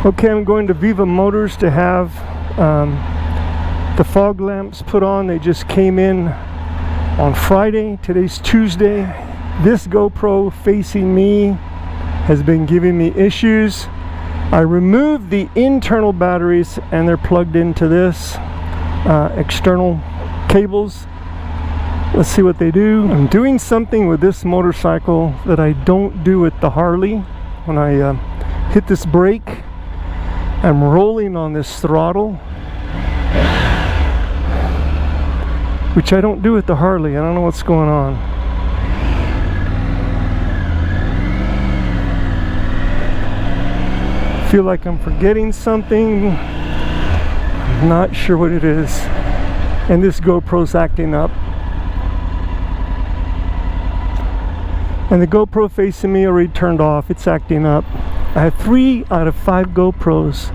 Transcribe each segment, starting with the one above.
Okay, I'm going to Viva Motors to have the fog lamps put on. They just came in on Friday. Today's Tuesday. This GoPro facing me has been giving me issues. I removed the internal batteries and they're plugged into this external cables. Let's see what they do. I'm doing something with this motorcycle that I don't do with the Harley. When I hit this brake, I'm rolling on this throttle, which I don't do with the Harley. I don't know what's going on. I feel like I'm forgetting something. I'm not sure what it is. And this GoPro's acting up. And the GoPro facing me already turned off. It's acting up. I have 3 out of 5 GoPros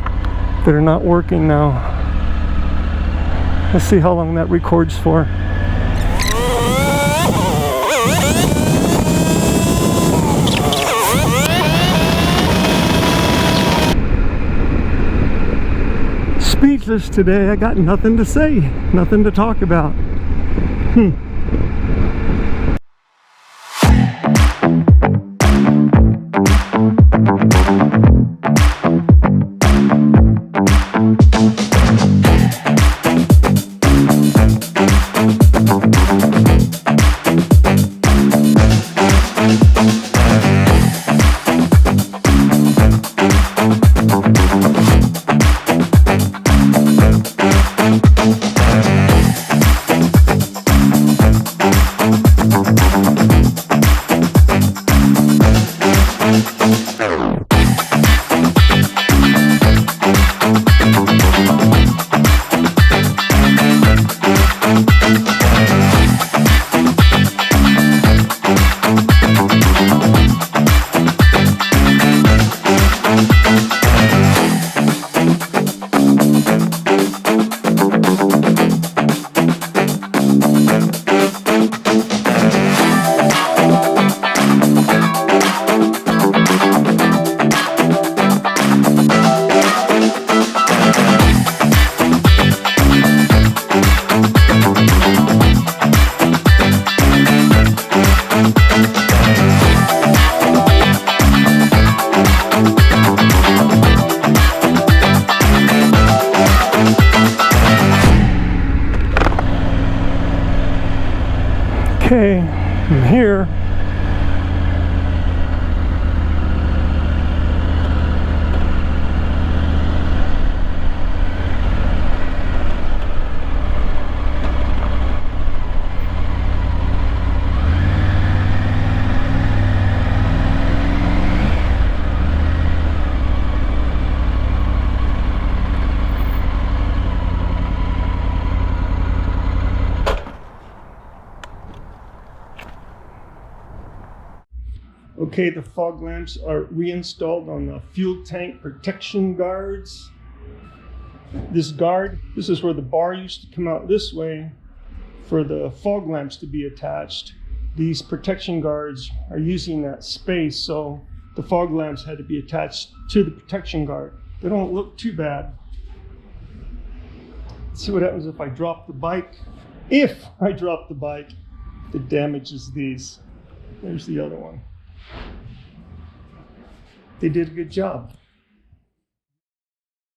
that are not working now. Let's see how long that records for. Speechless today. I got nothing to say, nothing to talk about. Okay, I'm here. Okay, the fog lamps are reinstalled on the fuel tank protection guards. This guard, this is where the bar used to come out this way for the fog lamps to be attached. These protection guards are using that space, so the fog lamps had to be attached to the protection guard. They don't look too bad. Let's see what happens if I drop the bike. If I drop the bike, it damages these. There's the other one. They did a good job.